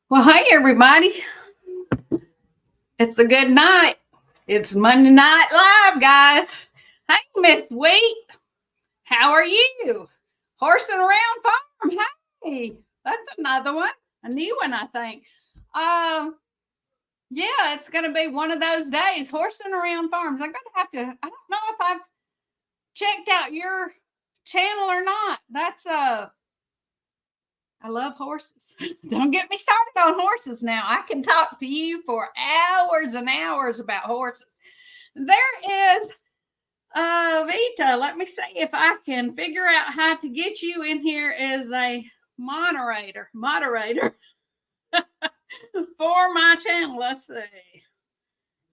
Well, hey, everybody. It's a good night. It's Monday Night Live, guys. Hey, Miss Wheat. How are you? Horsing around farm. Hey, that's another one. A new one, I think. Um, yeah, it's going to be one of those days. Horsing around farms. I'm going to have to, I don't know if I've checked out your channel or not. I love horses. Don't get me started on horses now. I can talk to you for hours and hours about horses. There is Vita. Let me see if I can figure out how to get you in here as a moderator for my channel. Let's see.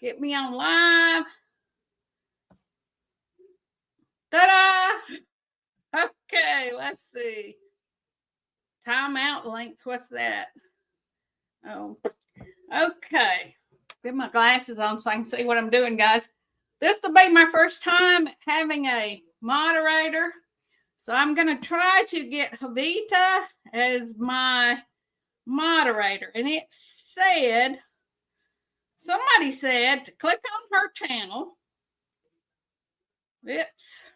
Get me on live. Ta-da! Okay, let's see. Timeout links. What's that? Oh, okay. Get my glasses on so I can see what I'm doing, guys. This will be my first time having a moderator. So I'm going to try to get Javita as my moderator. And it said, somebody said to click on her channel. Oops.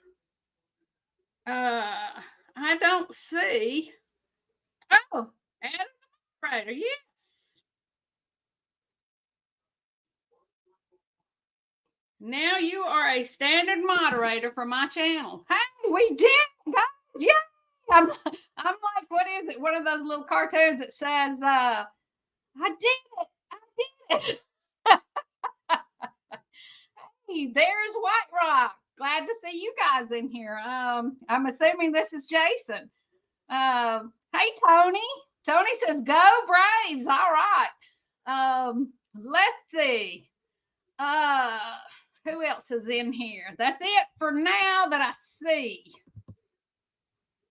I don't see. Oh, add a moderator. Yes. Now you are a standard moderator for my channel. Hey, we did, guys. Yeah. I'm like, what is it? One of those little cartoons that says, I did it. I did it. Hey, there's White Rock. Glad to see you guys in here. I'm assuming this is Jason. Hey, Tony. Tony says, go Braves. All right. Let's see. Who else is in here? That's it for now that I see.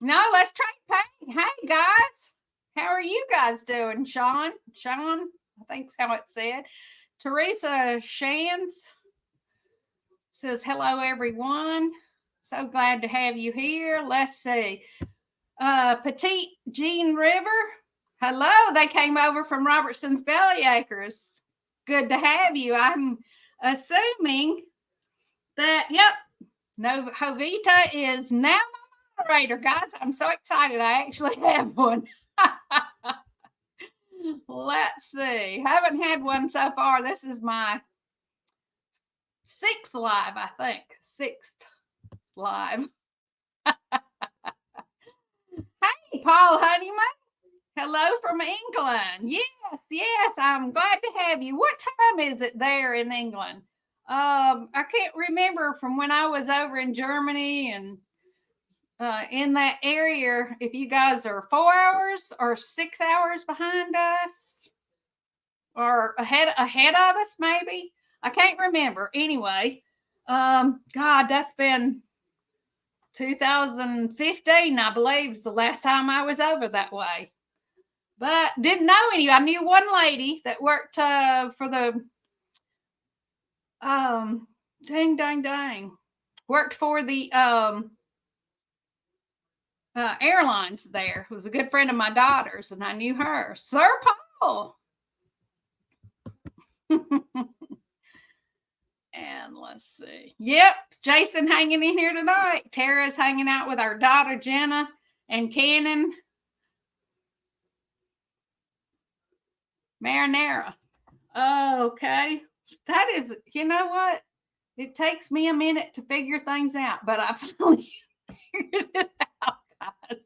No, let's try paint. Hey, guys. How are you guys doing? Sean, I think's how it said. Teresa Shans says, hello, everyone. So glad to have you here. Let's see. Petite Jean River. Hello. They came over from Robertson's Belly Acres. Good to have you. I'm assuming that, yep, no, Jovita is now my moderator, guys. I'm so excited. I actually have one. Let's see. Haven't had one so far. This is my sixth live, I think. Sixth live. Hey, Paul Honeyman. Hello from England. Yes, I'm glad to have you. What time is it there in England? I can't remember from when I was over in Germany and in that area if you guys are 4 hours or 6 hours behind us or ahead of us, maybe. I can't remember. Anyway, God, that's been 2015, I believe, is the last time I was over that way. But didn't know any. I knew one lady that worked for the worked for the airlines there. It was a good friend of my daughter's, and I knew her. Sir Paul. And let's see. Yep, Jason hanging in here tonight. Tara's hanging out with our daughter Jenna and Cannon. Marinara. Okay. That is, you know what? It takes me a minute to figure things out, but I finally figured it out, guys.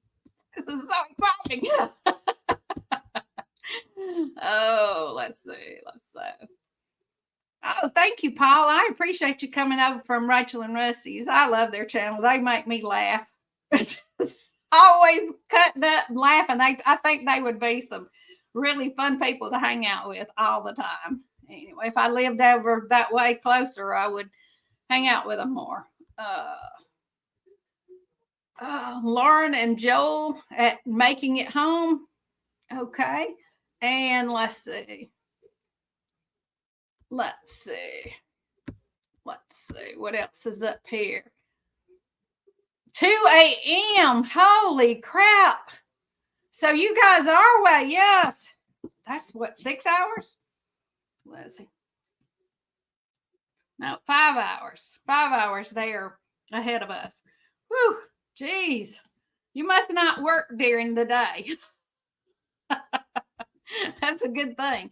This is so exciting. Oh, let's see. Oh, thank you, Paul. I appreciate you coming over from Rachel and Rusty's. I love their channel. They make me laugh. Always cutting up and laughing. I think they would be some really fun people to hang out with all the time. Anyway, if I lived over that way closer, I would hang out with them more. Lauren and Joel at Making It Home. Okay. And let's see. What else is up here? 2 a.m. Holy crap. So you guys are away. Yes. That's what, 6 hours? Let's see. No, 5 hours. 5 hours there ahead of us. Whew. Geez. You must not work during the day. That's a good thing.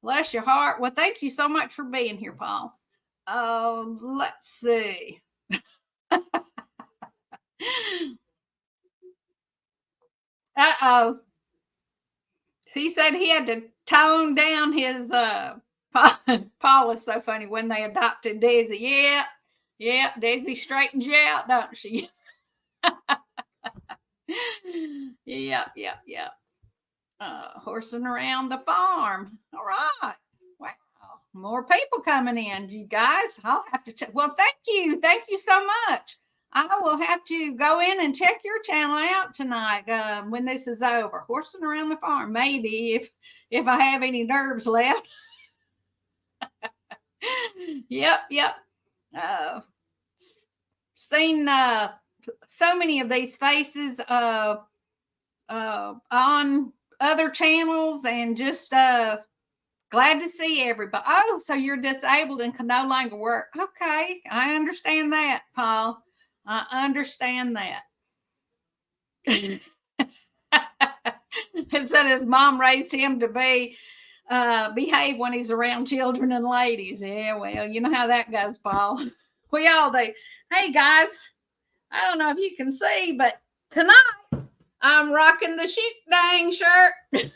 Bless your heart. Well, thank you so much for being here, Paul. Let's see. Uh-oh. He said he had to tone down his Paul is so funny when they adopted Daisy. Yeah, Daisy straightens you out, don't she? Yeah. Horsing around the farm. All right. Wow. More people coming in, you guys. I'll have to check. Well, thank you. Thank you so much. I will have to go in and check your channel out tonight when this is over. Horsing around the farm, maybe if I have any nerves left. Yep. Seen so many of these faces on other channels, and just glad to see everybody. Oh, so you're disabled and can no longer work. Okay, I understand that, Paul. I understand that. It said his mom raised him to behave when he's around children and ladies. Yeah, well, you know how that goes, Paul. We all do. Hey guys, I don't know if you can see, but tonight I'm rocking the Sheep Dang shirt.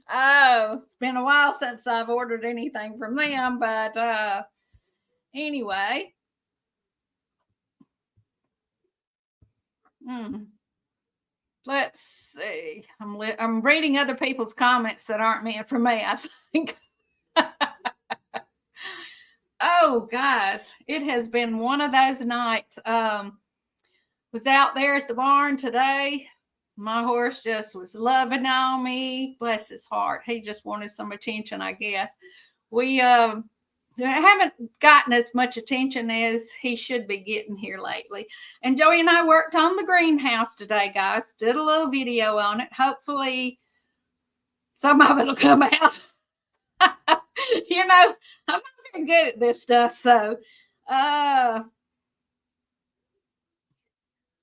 Oh, it's been a while since I've ordered anything from them, but anyway. Let's see. I'm reading other people's comments that aren't meant for me, I think. Oh, guys, it has been one of those nights. Was out there at the barn today. My horse just was loving on me. Bless his heart. He just wanted some attention, I guess. We haven't gotten as much attention as he should be getting here lately. And Joey and I worked on the greenhouse today, guys. Did a little video on it. Hopefully some of it will come out. You know, I'm not very good at this stuff, so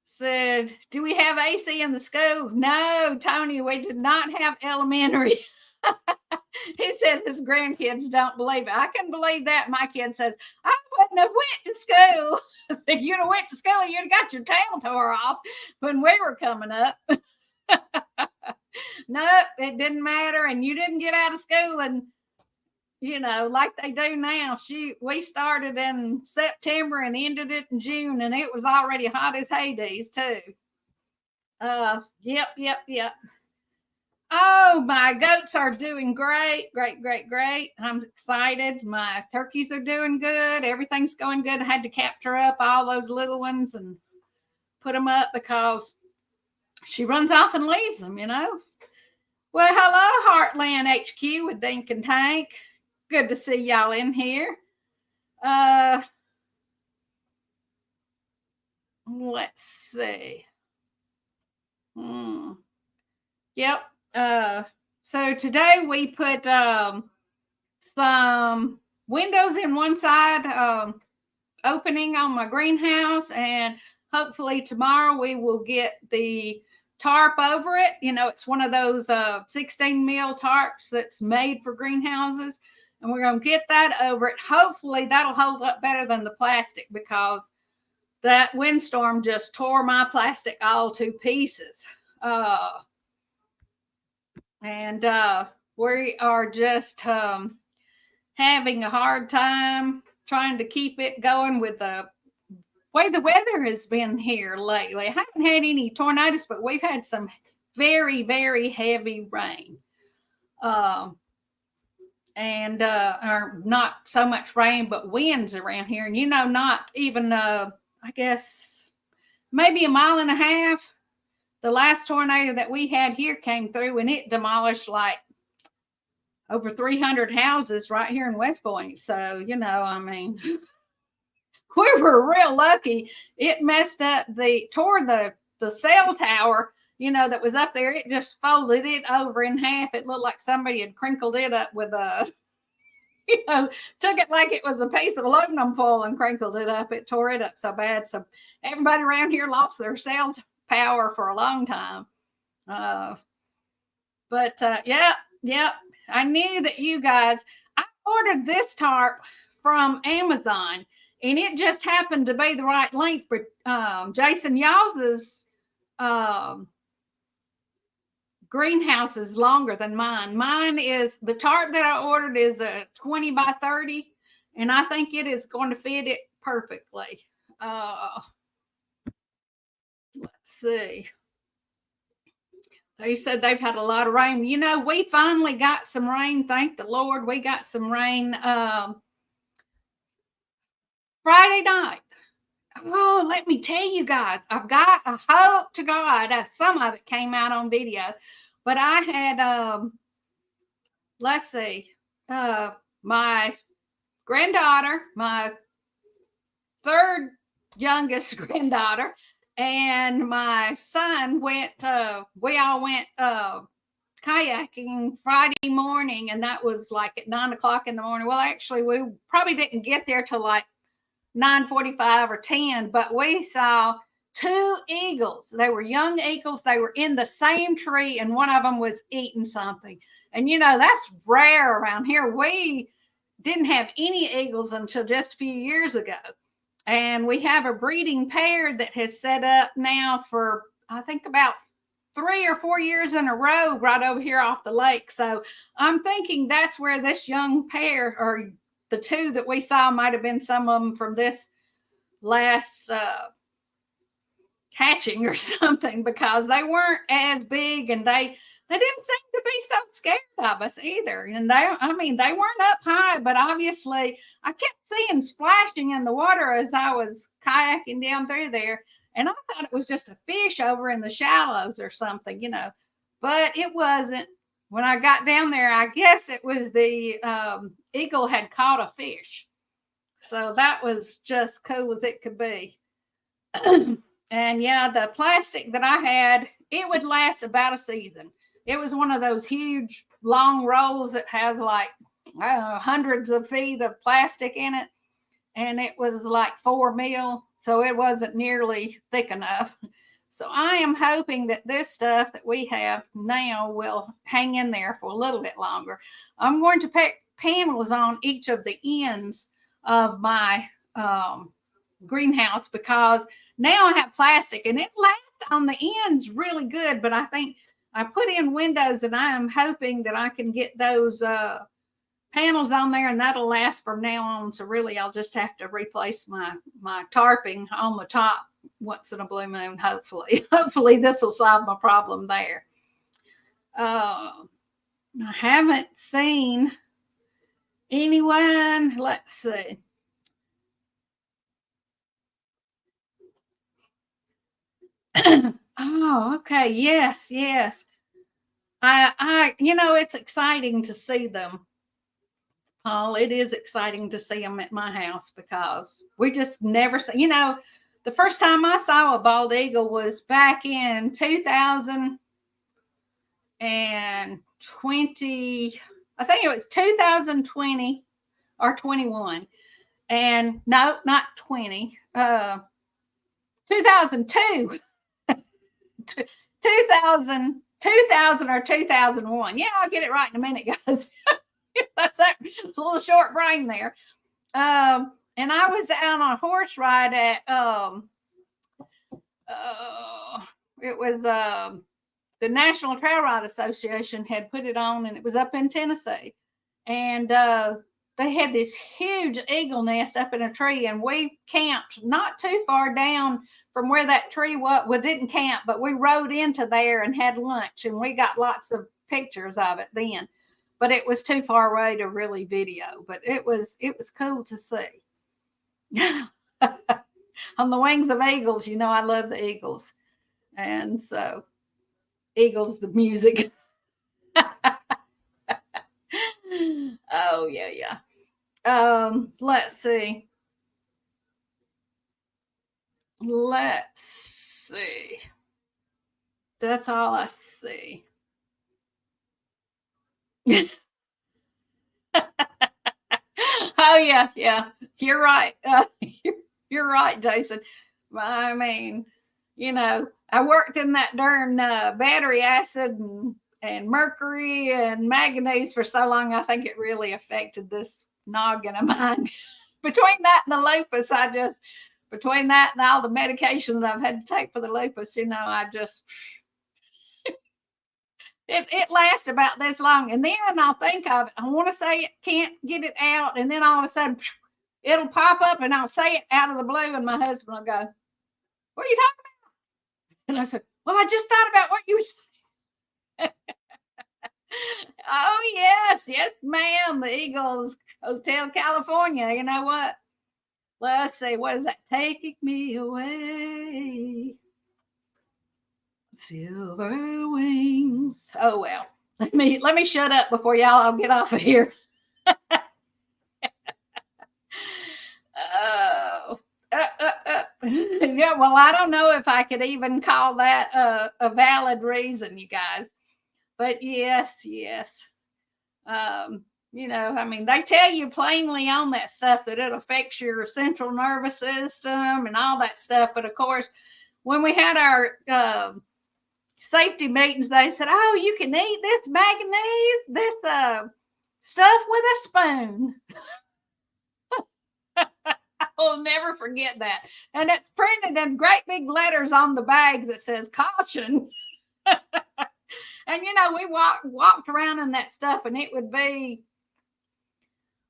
said, do we have AC in the schools? No, Tony, we did not have elementary. He says his grandkids don't believe it. I can believe that. My kid says, I wouldn't have went to school. If you'd have went to school, you'd have got your tail tore off when we were coming up. No, it didn't matter. And you didn't get out of school and, you know, like they do now. We started in September and ended it in June, and it was already hot as Hades too. Yep. Oh, my goats are doing great. I'm excited. My turkeys are doing good. Everything's going good. I had to capture up all those little ones and put them up because she runs off and leaves them, you know. Well, hello, Heartland HQ with Dink and Tank. Good to see y'all in here. Let's see. Yep. So today we put some windows in one side opening on my greenhouse, and hopefully tomorrow we will get the tarp over it. You know, it's one of those 16 mil tarps that's made for greenhouses, and we're going to get that over it. Hopefully that'll hold up better than the plastic, because that windstorm just tore my plastic all to pieces. And we are just having a hard time trying to keep it going with the way the weather has been here lately. I haven't had any tornadoes, but we've had some very, very heavy rain. And or not so much rain, but winds around here. And, you know, not even, I guess, maybe a mile and a half. The last tornado that we had here came through, and it demolished like over 300 houses right here in West Point. So, you know, I mean, we were real lucky. It messed up tore the cell tower that was up there, it just folded it over in half. It looked like somebody had crinkled it up with a, took it like it was a piece of aluminum foil and crinkled it up. It tore it up so bad. So everybody around here lost their cell power for a long time. Yeah, I knew that you guys, I ordered this tarp from Amazon, and it just happened to be the right length. But Jason, y'all's greenhouse is longer than mine. Mine is, the tarp that I ordered is a 20 by 30, and I think it is going to fit it perfectly. Let's see. They said they've had a lot of rain. We finally got some rain. Thank the Lord. We got some rain Friday night. Oh, let me tell you guys, I hope to God some of it came out on video. But I had, let's see, my granddaughter, my third youngest granddaughter, and my son we all went kayaking Friday morning, and that was like at 9:00 in the morning. Well, actually, we probably didn't get there till like 9:45 or 10, but we saw 2 eagles. They were young eagles. They were in the same tree, and one of them was eating something. And that's rare around here. We didn't have any eagles until just a few years ago. And we have a breeding pair that has set up now for, I think, about 3 or 4 years in a row right over here off the lake. So I'm thinking that's where this young pair, or the 2 that we saw, might have been some of them from this last hatching or something, because they weren't as big, and they didn't seem to be so scared of us either. And they weren't up high, but obviously I kept seeing splashing in the water as I was kayaking down through there. And I thought it was just a fish over in the shallows or something, but it wasn't. When I got down there, I guess it was the eagle had caught a fish. So that was just cool as it could be. And yeah, the plastic that I had, it would last about a season. It was one of those huge long rolls that has like hundreds of feet of plastic in it. And it was like 4 mil. So it wasn't nearly thick enough. So I am hoping that this stuff that we have now will hang in there for a little bit longer. I'm going to put panels on each of the ends of my greenhouse, because now I have plastic and it lasts on the ends really good. But I think I put in windows, and I am hoping that I can get those panels on there, and that'll last from now on. So really, I'll just have to replace my tarping on the top once in a blue moon. Hopefully this will solve my problem there. I haven't seen anyone. Let's see. Oh, okay. Yes. It's exciting to see them. Paul, it is exciting to see them at my house, because we just never see, the first time I saw a bald eagle was back in 2020. I think it was 2020 or 21. And no, not 20. 2002. 2000 or 2001. Yeah, I'll get it right in a minute, guys. That's that little short brain there. And I was out on a horse ride at it was the National Trail Ride Association had put it on, and it was up in Tennessee. And they had this huge eagle nest up in a tree, and we camped not too far down from where that tree was. We didn't camp, but we rode into there and had lunch, and we got lots of pictures of it then. But it was too far away to really video. But it was cool to see. On the wings of eagles, I love the Eagles. And so, Eagles, the music. Oh, yeah. Let's see. That's all I see. Oh yeah, yeah. You're right. You're right, Jason. I mean, I worked in that darn battery acid and mercury and manganese for so long. I think it really affected this noggin of mine. Between that and the lupus, between that and all the medication that I've had to take for the lupus, I just it lasts about this long, and then I'll think of it. I want to say it, can't get it out, and then all of a sudden it'll pop up, and I'll say it out of the blue, and my husband will go, "What are you talking about?" And I said, "Well, I just thought about what you were saying." Oh yes, yes, ma'am. The Eagles Hotel California. You know what? Let's see. What is that? Taking me away. Silver wings. Oh well. Let me shut up before y'all all get off of here. Oh. Yeah, well, I don't know if I could even call that a valid reason, you guys. But yes, yes. I mean, they tell you plainly on that stuff that it affects your central nervous system and all that stuff. But of course, when we had our safety meetings, they said, "Oh, you can eat this manganese, this stuff with a spoon." I'll never forget that. And it's printed in great big letters on the bags that says caution. And we walked around in that stuff, and it would be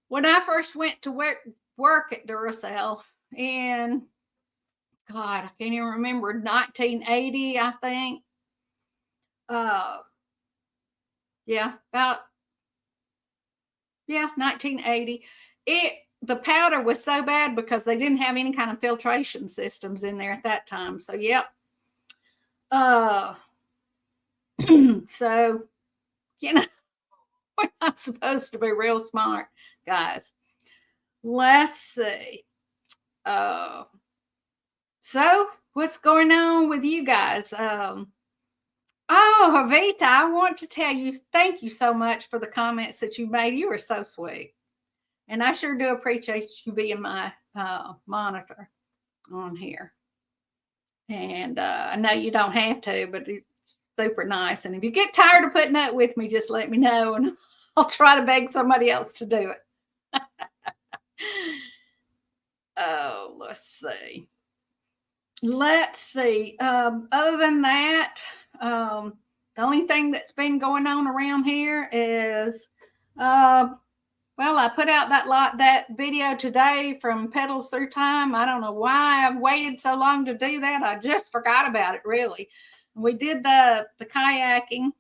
when I first went to work at Duracell in, God, I can't even remember, 1980, I think. Yeah, about 1980. The powder was so bad because they didn't have any kind of filtration systems in there at that time. So yep. So we're not supposed to be real smart, guys. Let's see. So what's going on with you guys? Oh, Havita, I want to tell you, thank you so much for the comments that you made. You are so sweet. And I sure do appreciate you being my monitor on here. And I know you don't have to, but it's super nice. And if you get tired of putting up with me, just let me know, and I'll try to beg somebody else to do it. Oh, let's see. Other than that, the only thing that's been going on around here is, well, I put out that video today from Pedals Through Time. I don't know why I've waited so long to do that. I just forgot about it, really. We did the kayaking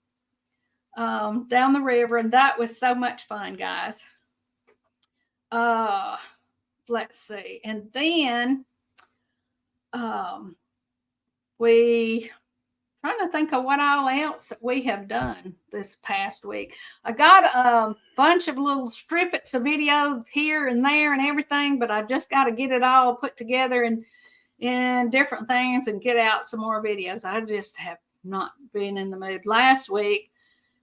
down the river, and that was so much fun, guys. Let's see. And then we trying to think of what all else we have done this past week. I got a bunch of little snippets of video here and there and everything, but I just got to get it all put together and different things and get out some more videos. I just have not been in the mood. Last week,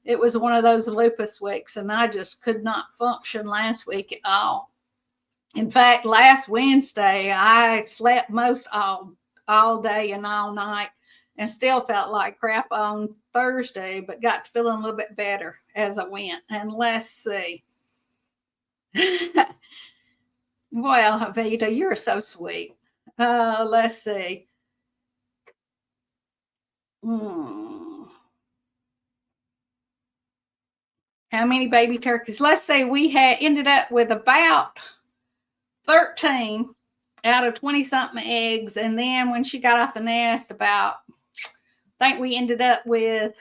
it was one of those lupus weeks, and I just could not function last week at all. In fact, last Wednesday, I slept most all day and all night, and still felt like crap on Thursday, but got to feeling a little bit better as I went. And let's see. Well, Avita, you're so sweet. Let's see. How many baby turkeys? Let's say we had ended up with about 13 out of 20 something eggs. And then when she got off the nest, I think we ended up with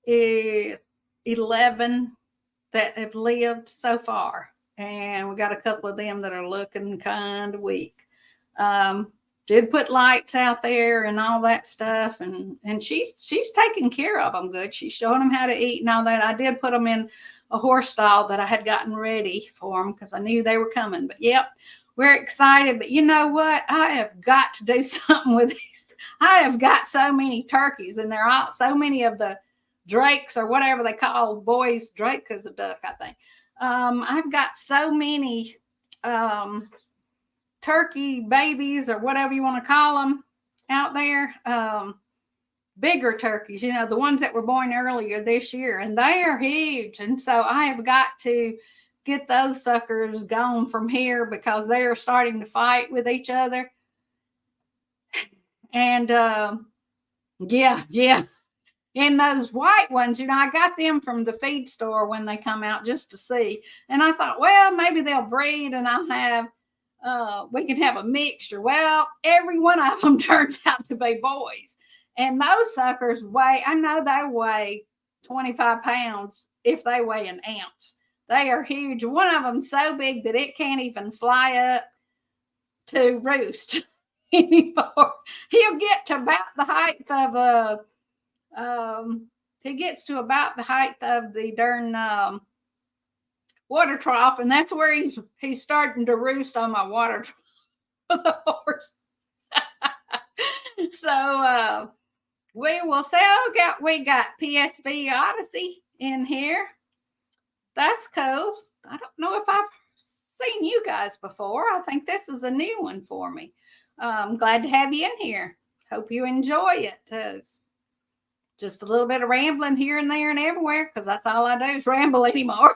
11 that have lived so far. And we got a couple of them that are looking kind of weak. Did put lights out there and all that stuff, and she's taking care of them good. She's showing them how to eat and all that. I did put them in a horse stall that I had gotten ready for them because I knew they were coming. But yep, we're excited. But you know what? I have got to do something with these. I have got so many turkeys, and they're all so many of the drakes or whatever they call boys. Drake is a duck, I think. I've got so many turkey babies or whatever you want to call them out there. Bigger turkeys, you know, the ones that were born earlier this year, and they are huge. And so I have got to get those suckers gone from here because they are starting to fight with each other. And yeah. And those white ones, you know, I got them from the feed store when they come out just to see. And I thought, well, maybe they'll breed and I'll have, we can have a mixture. Well, every one of them turns out to be boys. And those suckers weigh, I know they weigh 25 pounds if they weigh an ounce. They are huge. One of them so big that it can't even fly up to roost anymore. He'll get to about the height of he gets to about the height of the darn water trough, and that's where he's starting to roost on my water trough. The horse. So we will say, we got PSV Odyssey in here. That's cool. I don't know if I've seen you guys before. I think this is a new one for me. I'm glad to have you in here. Hope you enjoy it. Just a little bit of rambling here and there and everywhere, because that's all I do is ramble anymore.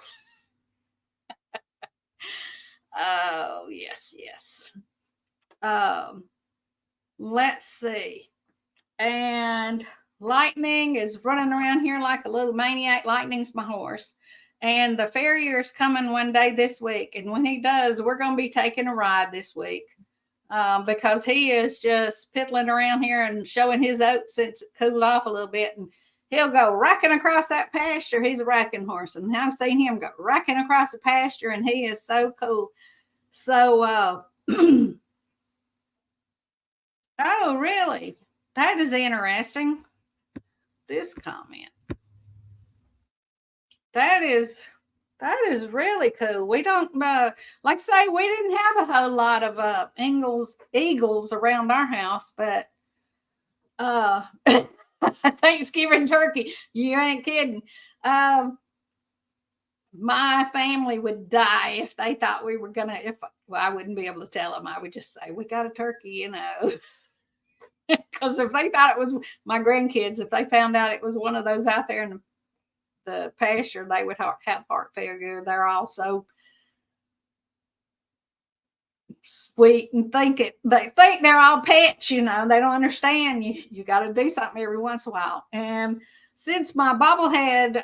Oh, yes. Let's see. And Lightning is running around here like a little maniac. Lightning's my horse. And the farrier's coming one day this week. And when he does, we're going to be taking a ride this week. Because he is just piddling around here and showing his oats since it cooled off a little bit. And he'll go racking across that pasture. He's a racking horse. And I've seen him go racking across the pasture, and he is so cool. So, oh, really? That is interesting. This comment. That is really cool. We don't, like I say, we didn't have a whole lot of eagles around our house, but Thanksgiving turkey, you ain't kidding. My family would die if they thought we were gonna. I wouldn't be able to tell them. I would just say we got a turkey, you know. Because if they thought it was my grandkids, if they found out it was one of those out there in the pasture, they would have heart failure. They're all so sweet and they think they're all pets, you know. They don't understand you got to do something every once in a while. And since my bobblehead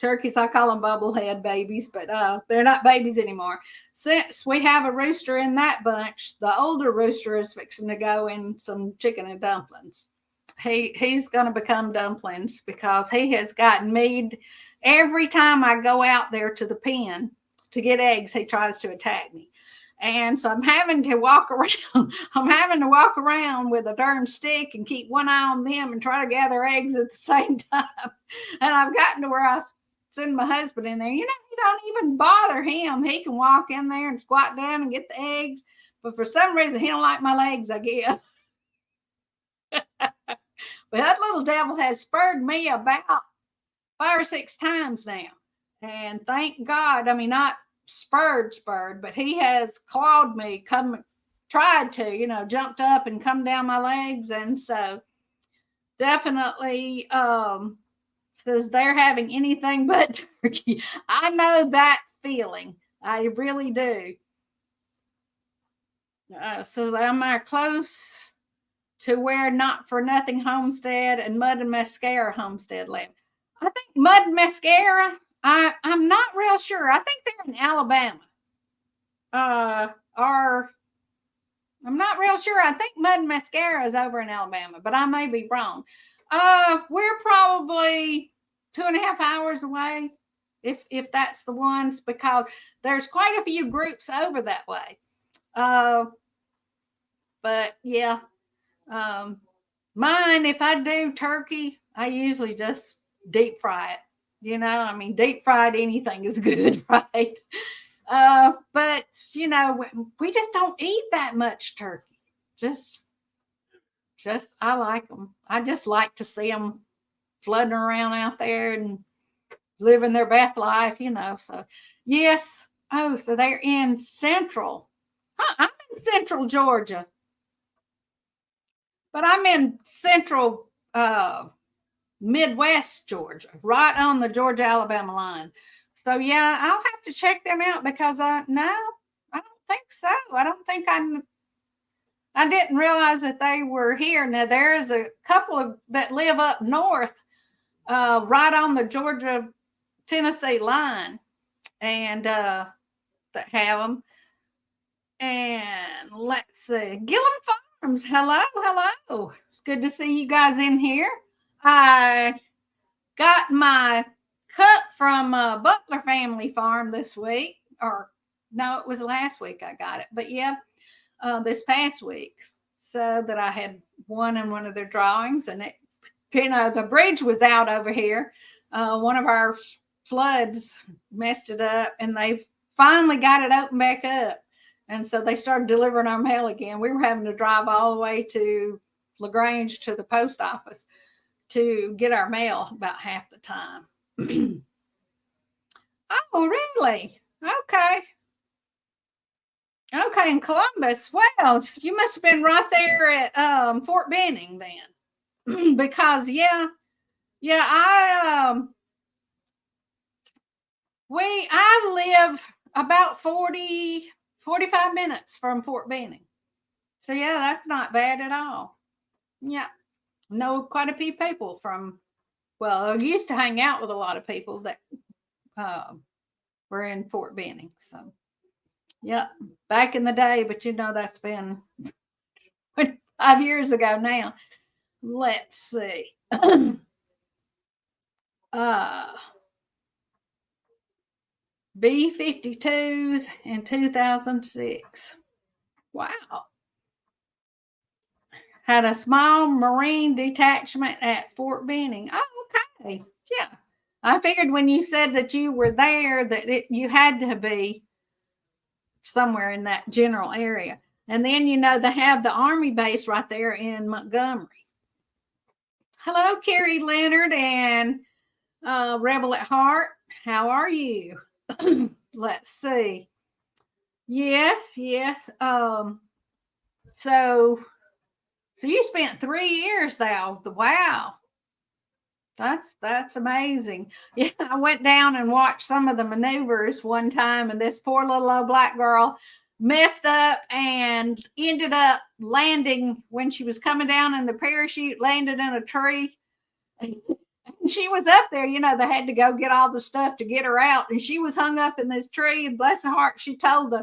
turkeys, I call them bobblehead babies, but they're not babies anymore. Since we have a rooster in that bunch, the older rooster is fixing to go in some chicken and dumplings. He's going to become dumplings because he has gotten mead. Every time I go out there to the pen to get eggs, he tries to attack me. And so I'm having to walk around. I'm having to walk around with a darn stick and keep one eye on them and try to gather eggs at the same time. And I've gotten to where I send my husband in there. You know, you don't even bother him. He can walk in there and squat down and get the eggs. But for some reason, he don't like my legs, I guess. But that little devil has spurred me about 5 or 6 times now. And thank God, I mean, not spurred, but he has clawed me, tried to, you know, jumped up and come down my legs. And so definitely says they're having anything but turkey. I know that feeling. I really do. So am I close to where Not For Nothing Homestead and Mud and Mascara Homestead live? I think Mud and Mascara, I'm not real sure. I think they're in Alabama. Or I'm not real sure. I think Mud and Mascara is over in Alabama, but I may be wrong. We're probably 2.5 hours away, if that's the ones, because there's quite a few groups over that way. But yeah, mine, if I do turkey, I usually just deep fry it. You know, I mean, deep fried anything is good, right? But you know, we just don't eat that much turkey. Just I like them. I just like to see them flooding around out there and living their best life, So, yes. Oh, so they're in central. Huh, I'm in central Georgia, but I'm in central Midwest Georgia, right on the Georgia Alabama line. So, yeah, I'll have to check them out because no, I don't think so. I don't think I didn't realize that they were here. Now there's a couple of that live up north, right on the Georgia Tennessee line, and that have them. And let's see, Gillum Farms. Hello, hello. It's good to see you guys in here. I got my cup from Butler Family Farm this week, or no, it was last week I got it, but yeah, this past week, so that I had won in one of their drawings, and it, the bridge was out over here. One of our floods messed it up, and they finally got it opened back up, and so they started delivering our mail again. We were having to drive all the way to LaGrange to the post office to get our mail about half the time. Oh, really? Okay. Okay, in Columbus. Well, you must have been right there at Fort Benning then. Because I live about 45 minutes from Fort Benning. So yeah, that's not bad at all. Yeah. Know quite a few people I used to hang out with a lot of people that were in Fort Benning. So yeah, back in the day, but that's been 5 years ago now. Let's see. B-52s in 2006. Wow. Had a small Marine detachment at Fort Benning. Oh, okay. Yeah. I figured when you said that you were there that you had to be somewhere in that general area. And then, they have the Army base right there in Montgomery. Hello, Carrie Leonard and Rebel at Heart. How are you? Let's see. Yes. So you spent 3 years now. Wow. That's amazing. Yeah, I went down and watched some of the maneuvers one time, and this poor little old black girl messed up and ended up landing when she was coming down in the parachute, landed in a tree. And she was up there, they had to go get all the stuff to get her out, and she was hung up in this tree, and bless her heart, she told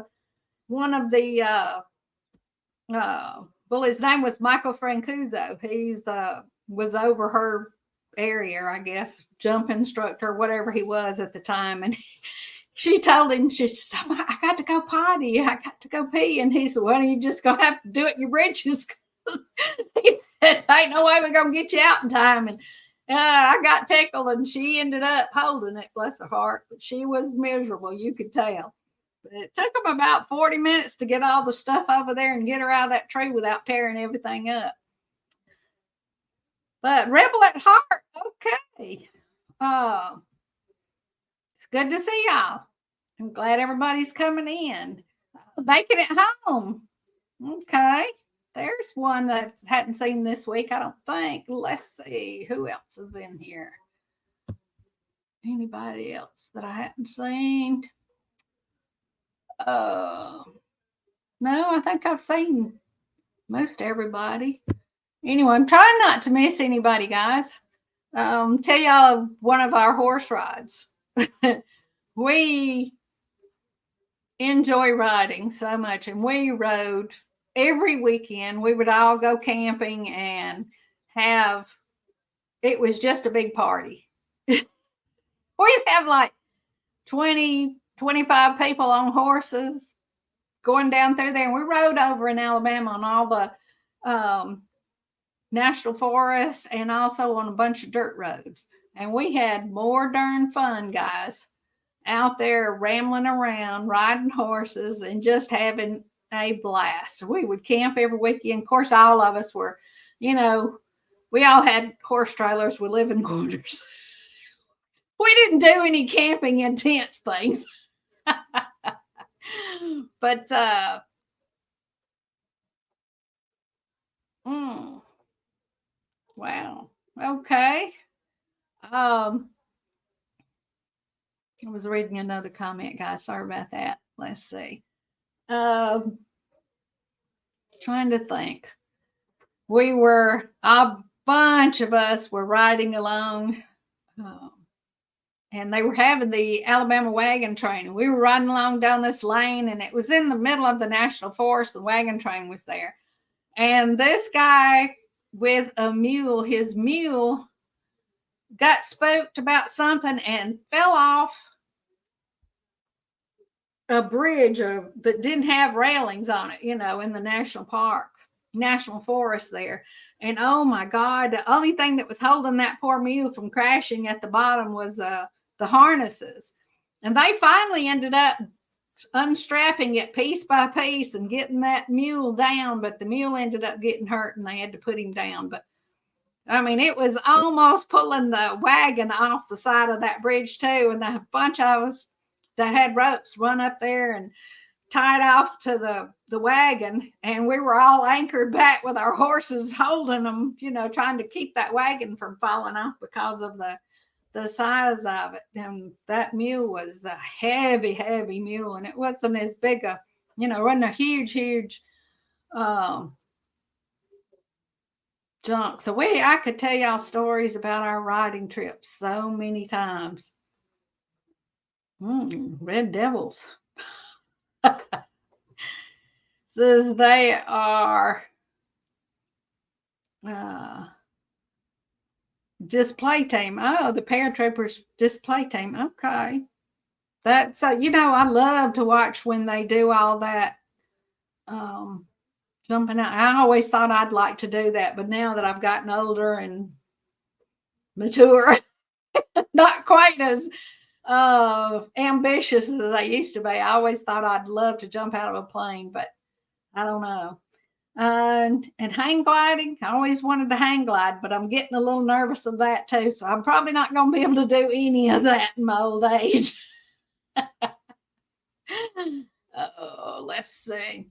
one of the well, his name was Michael Francuso. He's was over her area, I guess, jump instructor, whatever he was at the time. And she told him, she said, I got to go potty. I got to go pee. And he said, well, you just going to have to do it in your britches. He said, ain't no way we're going to get you out in time. And I got tickled, and she ended up holding it, bless her heart. But she was miserable, you could tell. But it took them about 40 minutes to get all the stuff over there and get her out of that tree without tearing everything up. But Rebel at Heart, okay. It's good to see y'all. I'm glad everybody's coming in. Baking at home. Okay. There's one that I hadn't seen this week, I don't think. Let's see who else is in here. Anybody else that I hadn't seen? No, I think I've seen most everybody. Anyway, I'm trying not to miss anybody, guys. Tell y'all one of our horse rides. We enjoy riding so much, and we rode every weekend. We would all go camping and it was just a big party. We'd have like 20, 25 people on horses going down through there. And we rode over in Alabama on all the national forests and also on a bunch of dirt roads. And we had more darn fun, guys, out there rambling around, riding horses, and just having a blast. We would camp every weekend. Of course, all of us were you know, we all had horse trailers with living quarters. We didn't do any camping intense things. But mm, wow. Okay. Um I was reading another comment, guys. Sorry about that. Let's see. Um Trying to think. We were a bunch of us were riding along. Um, and they were having the Alabama wagon train. And we were riding along down this lane, and it was in the middle of the national forest. The wagon train was there. And this guy with a mule, his mule got spooked about something and fell off a bridge that didn't have railings on it, in the national forest there. And oh my God, the only thing that was holding that poor mule from crashing at the bottom was the harnesses. And they finally ended up unstrapping it piece by piece and getting that mule down, but the mule ended up getting hurt and they had to put him down. But I mean, it was almost pulling the wagon off the side of that bridge too. And a bunch of us that had ropes run up there and tied off to the wagon, and we were all anchored back with our horses holding them, trying to keep that wagon from falling off because of the size of it. And that mule was a heavy mule, and it wasn't as big wasn't a huge junk. So I could tell y'all stories about our riding trips so many times. Red Devils. So they are display team. Oh, the paratroopers display team. Okay. That's I love to watch when they do all that jumping out. I always thought I'd like to do that, but now that I've gotten older and mature, not quite as ambitious as I used to be. I always thought I'd love to jump out of a plane, but I don't know. And hang gliding, I always wanted to hang glide, but I'm getting a little nervous of that too. So I'm probably not going to be able to do any of that in my old age. Oh, let's see.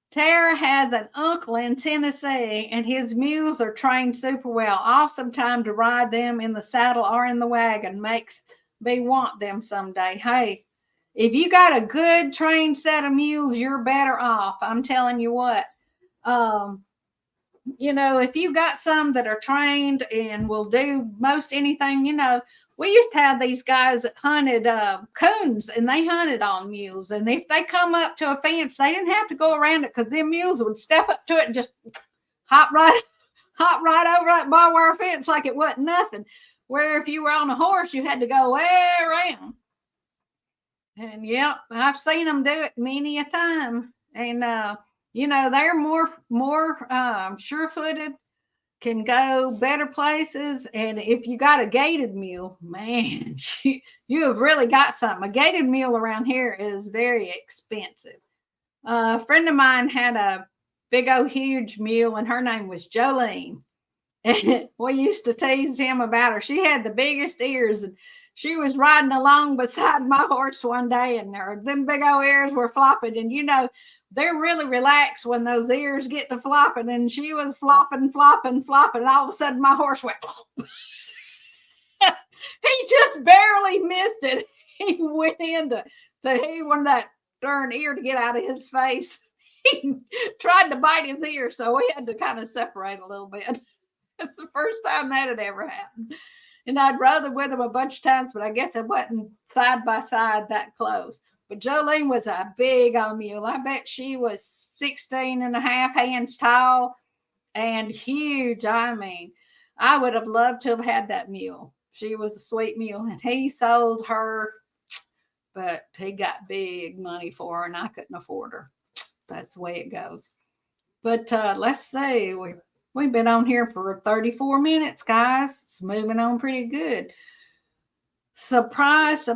Tara has an uncle in Tennessee, and his mules are trained super well. Awesome time to ride them in the saddle or in the wagon. Makes me want them someday. Hey, if you got a good trained set of mules, you're better off. I'm telling you what. If you got some that are trained and will do most anything, we used to have these guys that hunted coons, and they hunted on mules. And if they come up to a fence, they didn't have to go around it, because them mules would step up to it and just hop right over that barbed wire fence like it wasn't nothing. Where if you were on a horse, you had to go way around. And yeah, I've seen them do it many a time. And they're more sure-footed, can go better places. And if you got a gaited mule, man, you have really got something. A gaited mule around here is very expensive. A friend of mine had a big old huge mule, and her name was Jolene. And we used to tease him about her. She had the biggest ears, and she was riding along beside my horse one day, and them big old ears were flopping. And they're really relaxed when those ears get to flopping. And she was flopping. And all of a sudden, my horse went. He just barely missed it. He went into he wanted that darn ear to get out of his face. He tried to bite his ear, so we had to kind of separate a little bit. It's the first time that had ever happened. And I'd rather with him a bunch of times, but I guess I wasn't side by side that close. But Jolene was a big old mule. I bet she was 16 and a half hands tall and huge. I mean, I would have loved to have had that mule. She was a sweet mule, and he sold her, but he got big money for her, and I couldn't afford her. That's the way it goes. But let's see. We've been on here for 34 minutes, guys. It's moving on pretty good. Surprise.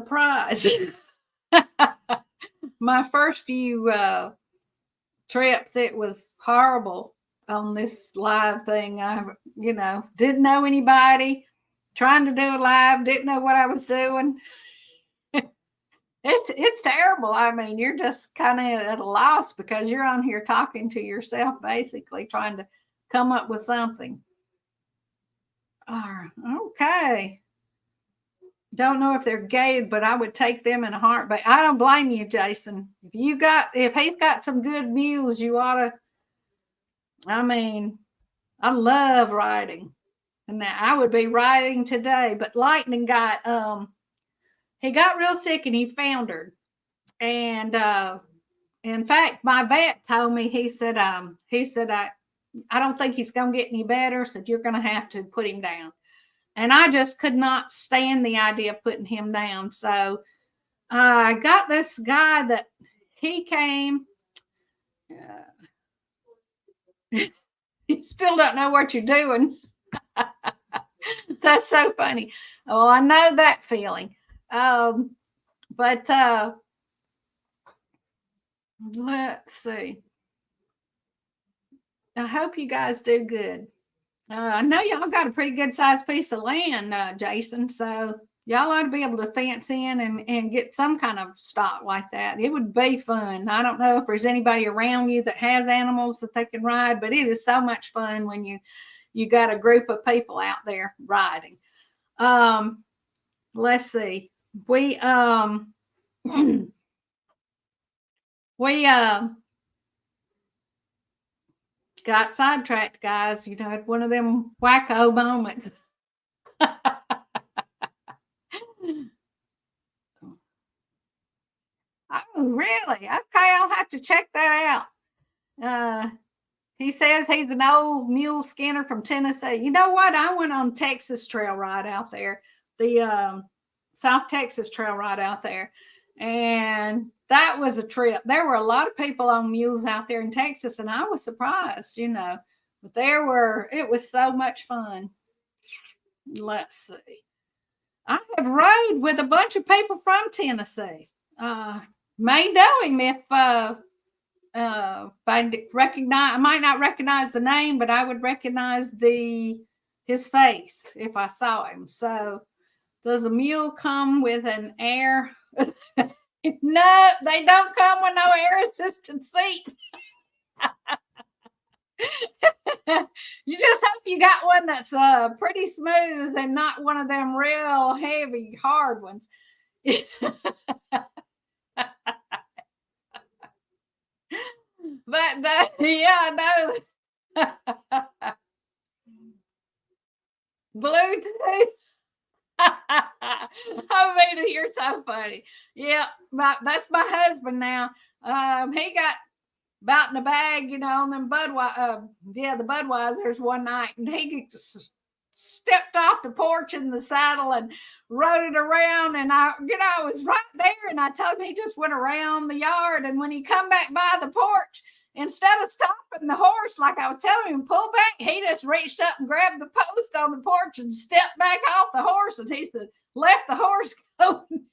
My first few trips, it was horrible. on this live thing. I, didn't know anybody, trying to do a live, didn't know what I was doing. It's terrible. I mean, you're just kind of at a loss because you're on here talking to yourself, basically trying to come up with something. Okay. Don't know if they're gated, but I would take them in a heartbeat. I don't blame you, Jason. If he's got some good mules, you ought to. I mean, I love riding, and I would be riding today. But Lightning he got real sick and he foundered, and in fact, my vet told me, he said I don't think he's going to get any better. Said you're going to have to put him down. And I just could not stand the idea of putting him down. So I got this guy that he came. You still don't know what you're doing. That's so funny. Well, I know that feeling. But let's see. I hope you guys do good. I know y'all got a pretty good sized piece of land, Jason. So y'all ought to be able to fence in and get some kind of stock like that. It would be fun. I don't know if there's anybody around you that has animals that they can ride, but it is so much fun when you got a group of people out there riding. Let's see. We got sidetracked, guys. Had one of them wacko moments. Oh, really? Okay, I'll have to check that out. He says he's an old mule skinner from Tennessee. You know what? I went on Texas trail ride out there, the South Texas trail ride out there, and that was a trip. There were a lot of people on mules out there in Texas, and I was surprised, but it was so much fun. Let's see. I have rode with a bunch of people from Tennessee. May know him if I might not recognize the name, but I would recognize his face if I saw him. So does a mule come with an air? No, they don't come with no air assistant seat. You just hope you got one that's pretty smooth and not one of them real heavy, hard ones. But yeah, no. Bluetooth. I mean, you're so funny. Yeah, that's my husband now. He got about in the bag, on them the Budweisers one night, and he just stepped off the porch in the saddle and rode it around, and I was right there, and I told him he just went around the yard, and when he come back by the porch, instead of stopping the horse like I was telling him, pull back, he just reached up and grabbed the post on the porch and stepped back off the horse, and he said, left the horse going.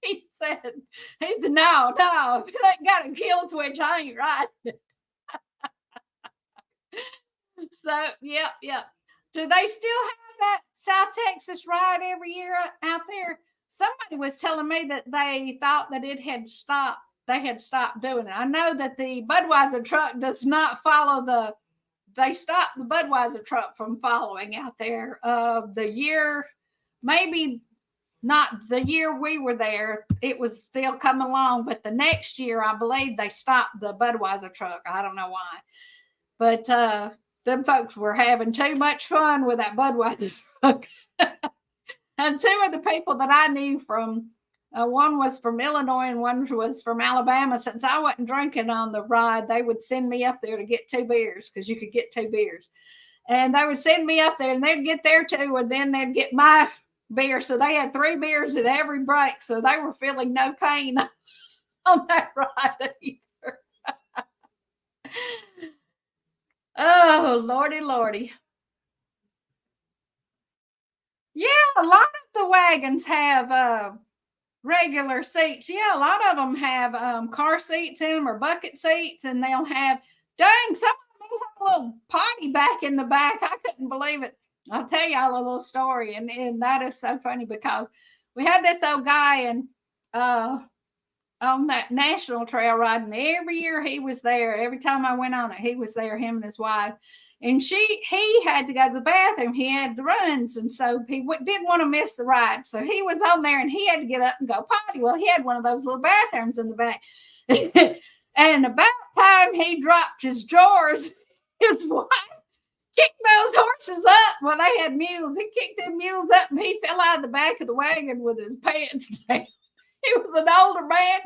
He said, no, if it ain't got a kill switch, I ain't riding. So, yep. Do they still have that South Texas ride every year out there? Somebody was telling me that they thought that it had stopped. They had stopped doing it. I know that the Budweiser truck does not follow they stopped the Budweiser truck from following out there. The year, maybe not the year we were there, it was still coming along, but the next year, I believe they stopped the Budweiser truck. I don't know why, but them folks were having too much fun with that Budweiser truck. And two of the people that I knew from, one was from Illinois and one was from Alabama. Since I wasn't drinking on the ride, they would send me up there to get 2 beers, because you could get 2 beers. And they would send me up there, and they'd get their 2, and then they'd get my beer. So they had 3 beers at every break. So they were feeling no pain on that ride either. Oh, Lordy. Yeah, a lot of the wagons have regular seats. Yeah, a lot of them have car seats in them or bucket seats, and they'll have, some of them little potty back in the back. I couldn't believe it. I'll tell y'all a little story, and that is so funny because we had this old guy and on that national trail riding. Every year he was there. Every time I went on it, he was there, him and his wife. And he had to go to the bathroom. He had the runs, and so he didn't want to miss the ride. So he was on there, and he had to get up and go potty. Well, he had one of those little bathrooms in the back. And about time he dropped his drawers, his wife kicked those horses up. Well, they had mules. He kicked them mules up, and he fell out of the back of the wagon with his pants down. He was an older man.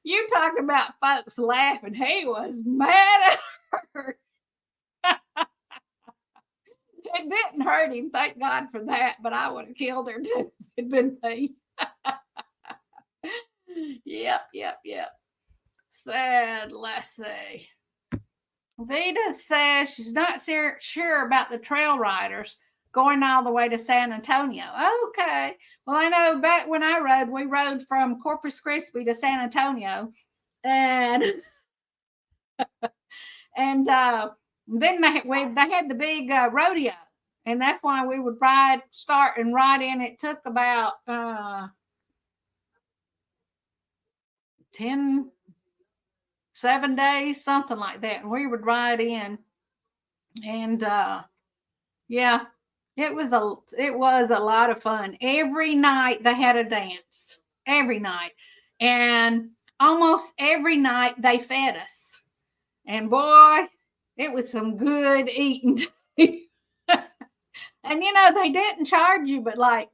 You talking about folks laughing. He was mad at her. It didn't hurt him, thank God for that, but I would have killed her too if it'd been me. Yep. Said, let's see. Vita says she's not sure about the trail riders going all the way to San Antonio. Okay. Well, I know back when we rode from Corpus Christi to San Antonio, and then they had the big rodeo, and that's why we would start and ride in. It took about 7 days, something like that, and we would ride in, and yeah. It was a lot of fun. Every night they had a dance. Every night. And almost every night they fed us. And boy, it was some good eating. And they didn't charge you, but like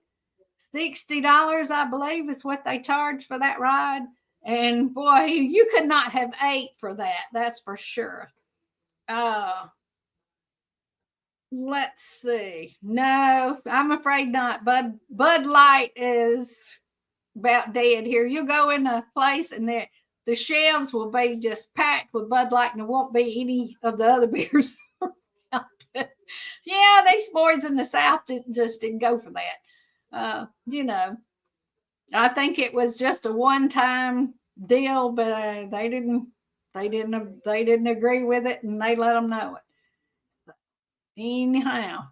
$60, I believe, is what they charged for that ride. And boy, you could not have ate for that. That's for sure. Let's see. No, I'm afraid not. Bud Light is about dead here. You go in a place and the shelves will be just packed with Bud Light, and there won't be any of the other beers. Yeah, these boys in the South didn't go for that. I think it was just a one-time deal, but they didn't agree with it, and they let them know it. Anyhow,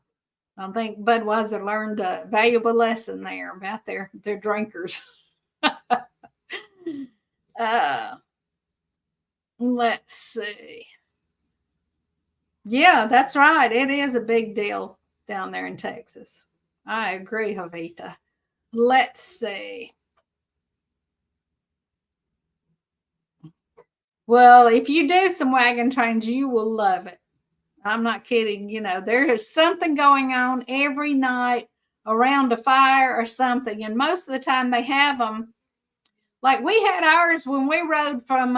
I think Budweiser learned a valuable lesson there about their drinkers. Let's see. Yeah, that's right. It is a big deal down there in Texas. I agree, Jovita. Let's see. Well, if you do some wagon trains, you will love it. I'm not kidding. There is something going on every night around a fire or something. And most of the time they have them. Like we had ours when we rode from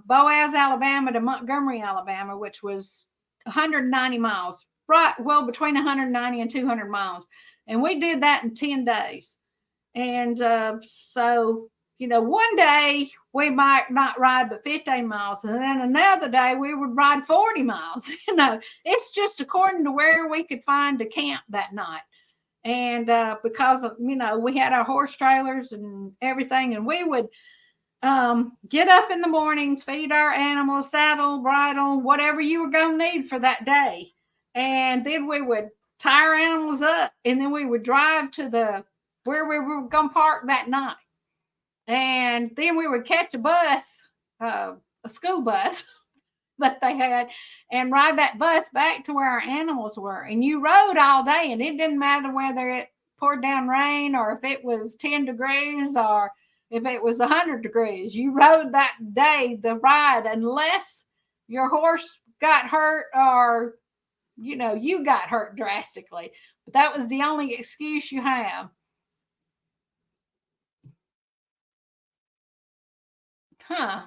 Boaz, Alabama to Montgomery, Alabama, which was 190 miles. Right. Well, between 190 and 200 miles. And we did that in 10 days. And so one day we might not ride but 15 miles, and then another day we would ride 40 miles. It's just according to where we could find a camp that night. And because we had our horse trailers and everything, and we would get up in the morning, feed our animals, saddle, bridle, whatever you were going to need for that day. And then we would tie our animals up, and then we would drive to where we were going to park that night. And then we would catch a bus, a school bus that they had, and ride that bus back to where our animals were. And you rode all day, and it didn't matter whether it poured down rain or if it was 10 degrees or if it was 100 degrees. You rode that day, the ride, unless your horse got hurt or, you got hurt drastically. But that was the only excuse you have. Huh.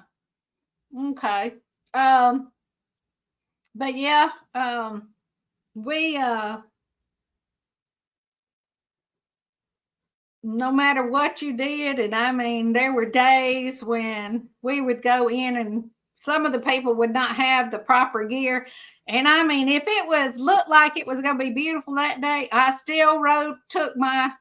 Okay. But yeah, we no matter what you did, and I mean there were days when we would go in and some of the people would not have the proper gear. And I mean, if it looked like it was gonna be beautiful that day, I still took my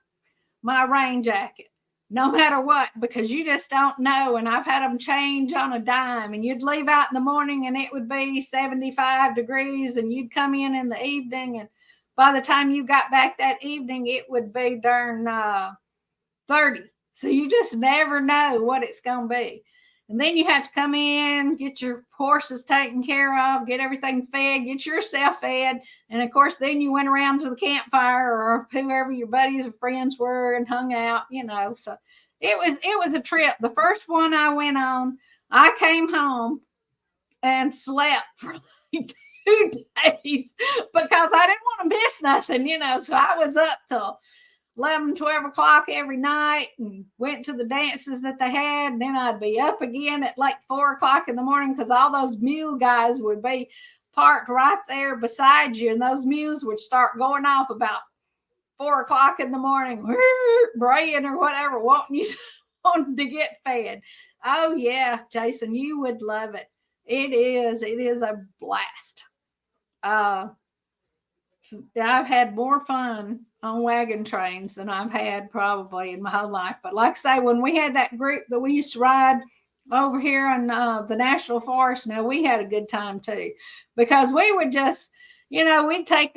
rain jacket. no matter what, because you just don't know. And I've had them change on a dime, and you'd leave out in the morning and it would be 75 degrees, and you'd come in the evening, and by the time you got back that evening, it would be darn 30. So you just never know what it's going to be. And then you have to come in, get your horses taken care of, get everything fed, get yourself fed. And of course, then you went around to the campfire or whoever your buddies or friends were and hung out, So it was a trip. The first one I went on, I came home and slept for like 2 days because I didn't want to miss nothing, So I was up till 11, 12 o'clock every night and went to the dances that they had. And then I'd be up again at like 4 o'clock in the morning because all those mule guys would be parked right there beside you. And those mules would start going off about 4 o'clock in the morning, braying or whatever, wanting to get fed. Oh, yeah, Jason, you would love it. It is a blast. I've had more fun on wagon trains than I've had probably in my whole life. But like I say, when we had that group that we used to ride over here in the National Forest, now we had a good time too, because we would just, we'd take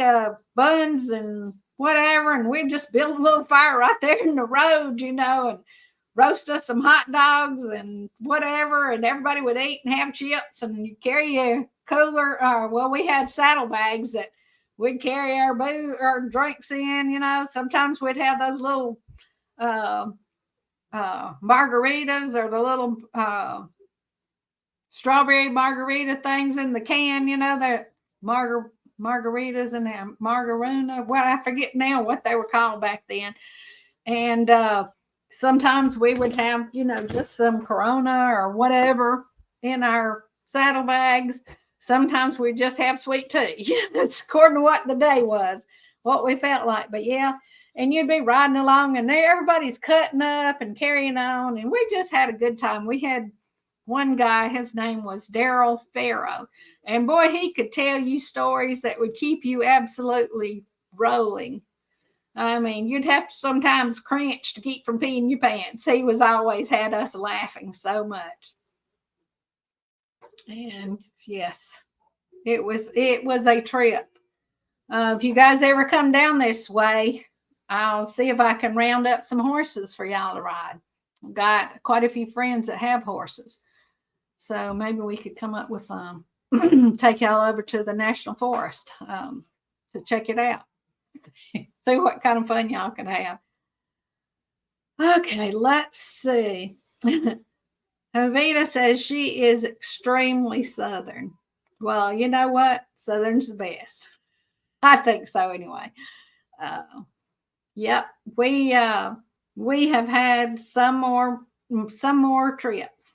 buns and whatever, and we'd just build a little fire right there in the road, and roast us some hot dogs and whatever, and everybody would eat and have chips, and you carry a cooler. Well, we had saddlebags that we'd carry our booze or drinks in, Sometimes we'd have those little margaritas or the little strawberry margarita things in the can, that margaritas and the margaruna. Well, I forget now what they were called back then. And sometimes we would have, just some Corona or whatever in our saddlebags. Sometimes we just have sweet tea. It's according to what the day was, what we felt like. But yeah, and you'd be riding along and everybody's cutting up and carrying on. And we just had a good time. We had one guy, his name was Daryl Farrow. And boy, he could tell you stories that would keep you absolutely rolling. I mean, you'd have to sometimes cringe to keep from peeing your pants. He was always had us laughing so much. And yes, it was a trip. If you guys ever come down this way, I'll see if I can round up some horses for y'all to ride. I've got quite a few friends that have horses, so maybe we could come up with some. Take y'all over to the National Forest to check it out. See what kind of fun y'all can have. Okay, let's see. Avita says she is extremely Southern. Well, you know what? Southern's the best. I think so anyway. Yep, we have had some more trips.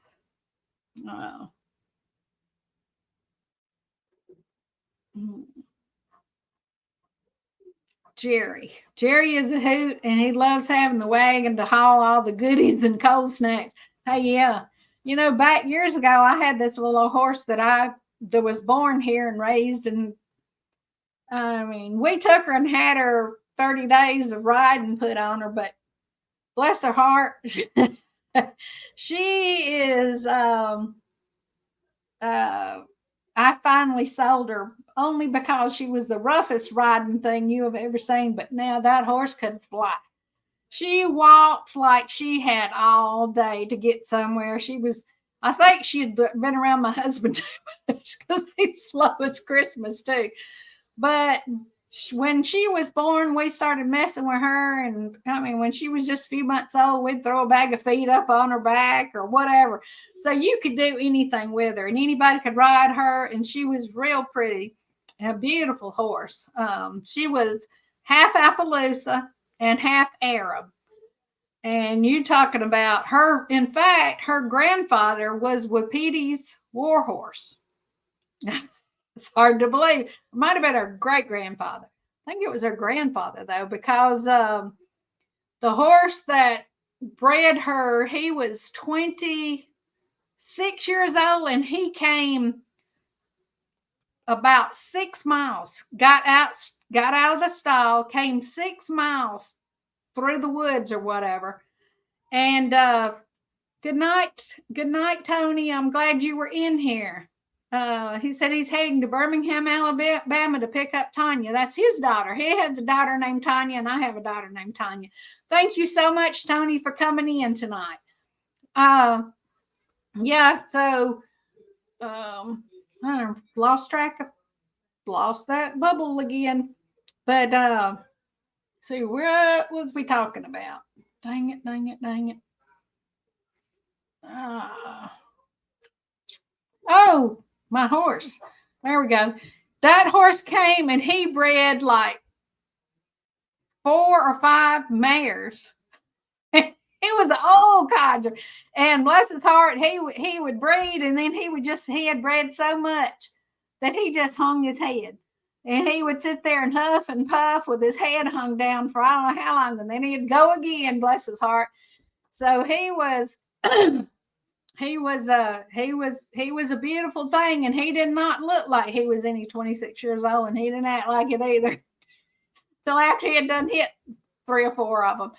Jerry is a hoot, and he loves having the wagon to haul all the goodies and cold snacks. Hey, yeah. Back years ago, I had this little horse that was born here and raised, and I mean, we took her and had her 30 days of riding put on her, but bless her heart, she is, I finally sold her only because she was the roughest riding thing you have ever seen, but now that horse could fly. She walked like she had all day to get somewhere. I think she had been around my husband too much because he's slow as Christmas too. But when she was born, we started messing with her. And I mean, when she was just a few months old, we'd throw a bag of feed up on her back or whatever. So you could do anything with her and anybody could ride her. And she was real pretty, a beautiful horse. She was half Appaloosa and half Arab. And you talking about her, in fact, her grandfather was Wapiti's war horse. It's hard to believe. It might have been her great grandfather. I think it was her grandfather, though, because the horse that bred her, he was 26 years old, and he came about 6 miles, got out of the stall, came 6 miles through the woods or whatever, And good night, Tony. I'm glad you were in here. He said he's heading to Birmingham, Alabama to pick up Tanya. That's his daughter. He has a daughter named Tanya, and I have a daughter named Tanya. Thank you so much, Tony, for coming in tonight. Yeah, so I lost that bubble again. But see, what was we talking about? Dang it. Oh, my horse. There we go. That horse came and he bred like 4 or 5 mares. He was an old codger, and bless his heart, he would breed, and then he had bred so much that he just hung his head, and he would sit there and huff and puff with his head hung down for I don't know how long, and then he'd go again. Bless his heart. So he was. He was a beautiful thing, and he did not look like he was any 26 years old, and he didn't act like it either. Till after he had done hit 3 or 4 of them.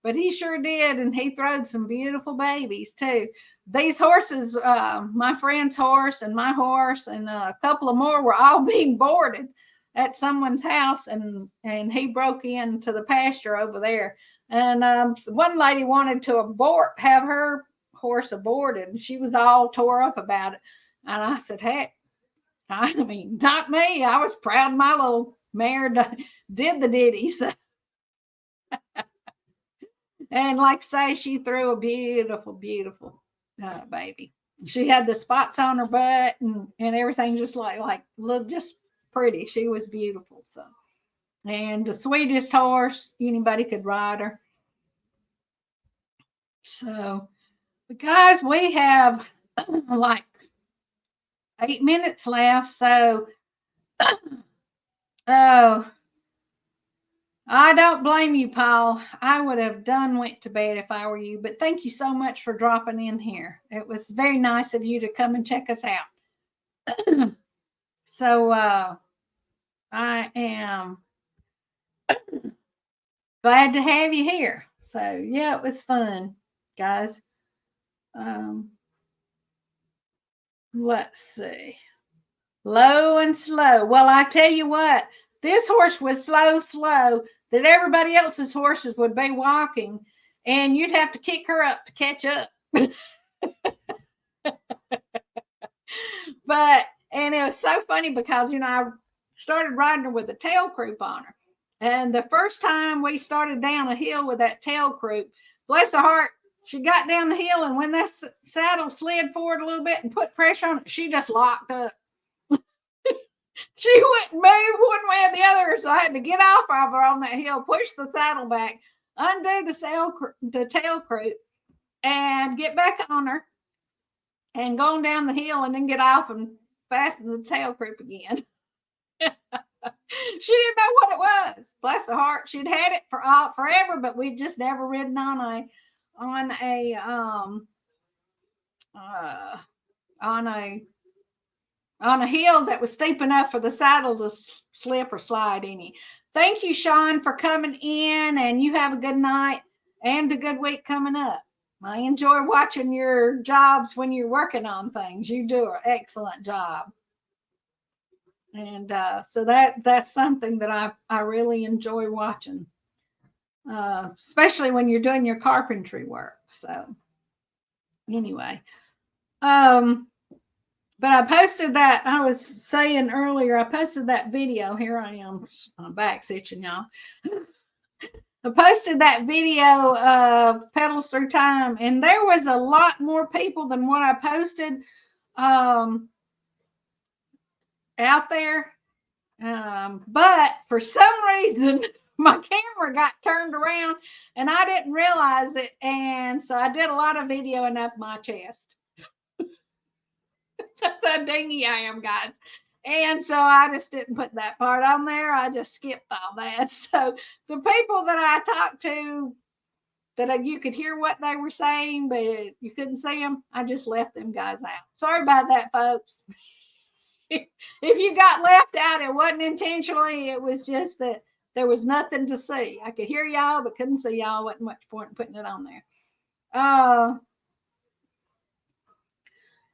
But he sure did, and he throwed some beautiful babies too. These horses, my friend's horse and my horse and a couple of more were all being boarded at someone's house, and he broke into the pasture over there. And one lady wanted to have her horse aborted, and she was all tore up about it. And I said, heck, I mean, not me. I was proud my little mare did the ditties. And like I say, she threw a beautiful baby. She had the spots on her butt and everything, just like looked just pretty. She was beautiful. So, and the sweetest horse, anybody could ride her. So, guys, we have like 8 minutes left. So, oh, I don't blame you, Paul. I would have went to bed if I were you, but thank you so much for dropping in here. It was very nice of you to come and check us out. So I am glad to have you here. So yeah, it was fun, guys. Let's see. Low and slow. Well, I tell you what, this horse was slow that everybody else's horses would be walking, and you'd have to kick her up to catch up. And it was so funny because, I started riding her with a tail croup on her. And the first time we started down a hill with that tail croup, bless her heart, she got down the hill, and when that saddle slid forward a little bit and put pressure on it, she just locked up. She wouldn't move one way or the other, so I had to get off of her on that hill, push the saddle back, undo the tail croup, and get back on her, and go on down the hill, and then get off and fasten the tail croup again. She didn't know what it was. Bless her heart, she'd had it for forever, but we'd just never ridden on a hill that was steep enough for the saddle to slip or slide any. Thank you, Sean, for coming in, and you have a good night and a good week coming up. I enjoy watching your jobs when you're working on things. You do an excellent job. And so that's something that I really enjoy watching, especially when you're doing your carpentry work. So anyway, but I posted that. I was saying earlier, I posted that video. Here I am. My back's itching, y'all. I posted that video of Pedals Through Time, and there was a lot more people than what I posted out there. But for some reason, my camera got turned around, and I didn't realize it. And so I did a lot of videoing up my chest. That's how dingy I am, guys. And so I just didn't put that part on there. I just skipped all that. So the people that I talked to, that you could hear what they were saying, but you couldn't see them, I just left them guys out. Sorry about that, folks. If you got left out, it wasn't intentionally. It was just that there was nothing to see. I could hear y'all, but couldn't see y'all. Wasn't much point in putting it on there.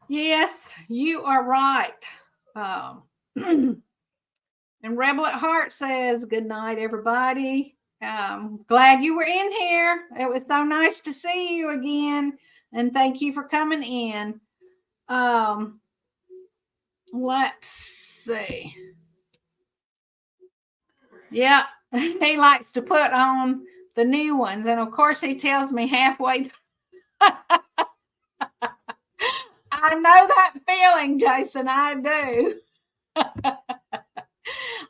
Yes, you are right. And Rebel at Heart says, good night, everybody. Glad you were in here. It was so nice to see you again. And thank you for coming in. Let's see. Yeah, he likes to put on the new ones. And of course, he tells me halfway. I know that feeling, Jason. I do.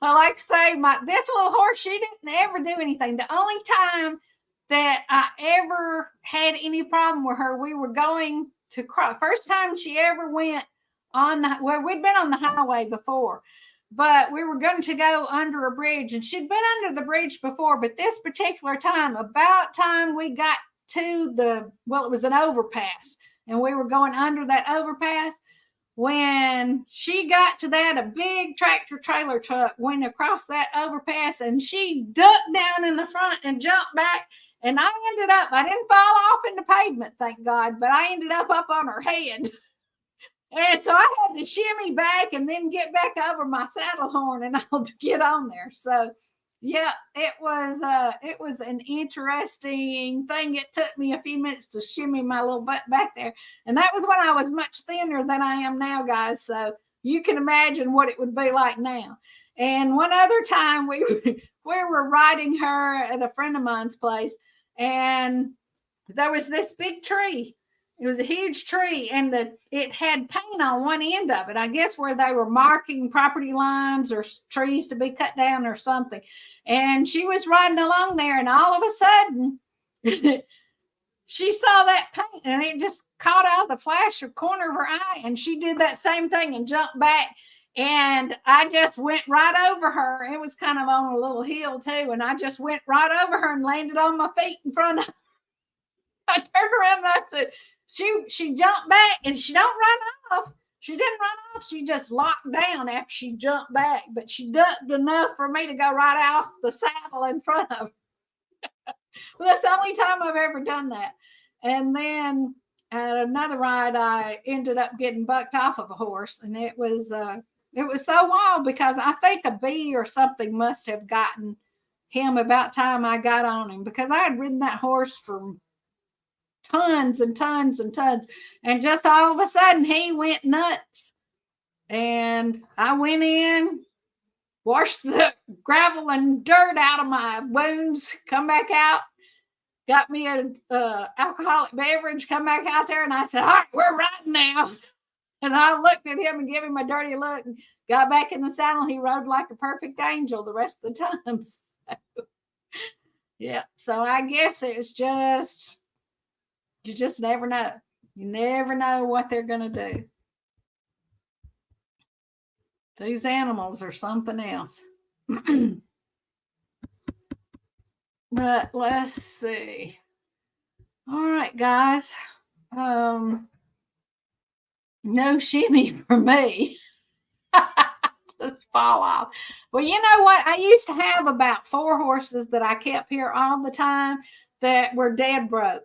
Well, like I say, this little horse, she didn't ever do anything. The only time that I ever had any problem with her, we were going to cross. First time she ever went on, well, we'd been on the highway before, but we were going to go under a bridge, and she'd been under the bridge before, but this particular time, about time we got to it was an overpass, and we were going under that overpass. When she got to that, a big tractor trailer truck went across that overpass, and she ducked down in the front and jumped back. And I didn't fall off in the pavement, thank God, but I ended up on her head. And so I had to shimmy back and then get back over my saddle horn and I'll get on there. So yeah, it was an interesting thing. It took me a few minutes to shimmy my little butt back there. And that was when I was much thinner than I am now, guys. So you can imagine what it would be like now. And one other time we were riding her at a friend of mine's place, and there was this big tree. It was a huge tree, and it had paint on one end of it, I guess where they were marking property lines or trees to be cut down or something. And she was riding along there, and all of a sudden, she saw that paint, and it just caught out of the flash of corner of her eye, and she did that same thing and jumped back. And I just went right over her. It was kind of on a little hill, too, and I just went right over her and landed on my feet in front of her. I turned around and I said, she jumped back, and she don't run off. She didn't run off. She just locked down after she jumped back, but she ducked enough for me to go right off the saddle in front of her. Well, that's the only time I've ever done that. And then at another ride, I ended up getting bucked off of a horse, and it was so wild because I think a bee or something must have gotten him about time I got on him, because I had ridden that horse for tons and tons and tons, and just all of a sudden he went nuts, and I went in, washed the gravel and dirt out of my wounds, come back out, got me a alcoholic beverage, come back out there, and I said, all right, we're riding now. And I looked at him and gave him a dirty look and got back in the saddle. He rode like a perfect angel the rest of the time. Yeah, so I guess it's just, you just never know. You never know what they're going to do. These animals are something else. But let's see. All right, guys. No shimmy for me. Just fall off. Well, you know what? I used to have about 4 horses that I kept here all the time that were dead broke.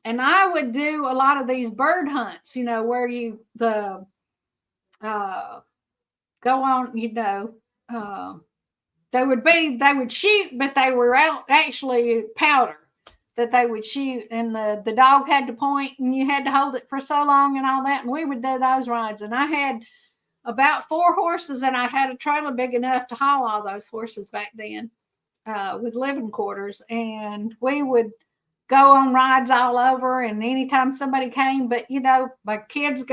And I would do a lot of these bird hunts, where you go on, they would shoot, but they were actually powder that they would shoot, and the dog had to point, and you had to hold it for so long and all that. And we would do those rides. And I had about 4 horses, and I had a trailer big enough to haul all those horses back then, with living quarters. And we would go on rides all over, and anytime somebody came, but my grandkids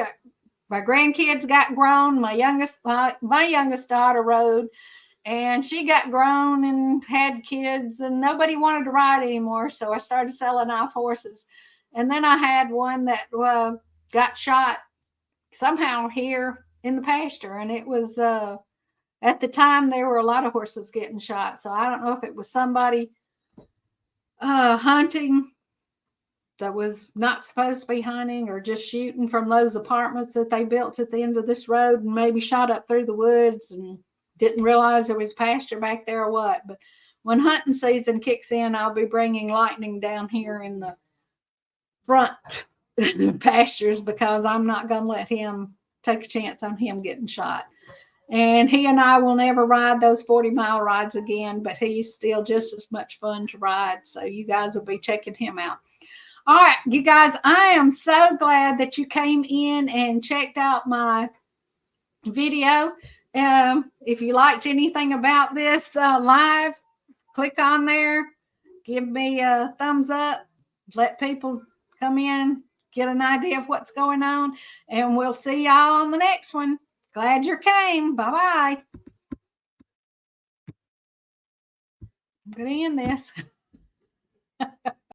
got grown. My youngest daughter rode, and she got grown and had kids, and nobody wanted to ride anymore. So I started selling off horses. And then I had one that got shot somehow here in the pasture. And it was, at the time, there were a lot of horses getting shot. So I don't know if it was somebody hunting that was not supposed to be hunting, or just shooting from those apartments that they built at the end of this road, and maybe shot up through the woods and didn't realize there was pasture back there or what. But when hunting season kicks in, I'll be bringing lightning down here in the front pastures because I'm not going to let him take a chance on him getting shot. And he and I will never ride those 40-mile rides again, but he's still just as much fun to ride. So you guys will be checking him out. All right, you guys, I am so glad that you came in and checked out my video. If you liked anything about this live, click on there, give me a thumbs up, let people come in, get an idea of what's going on, and we'll see y'all on the next one. Glad you came. Bye-bye. I'm going to end this.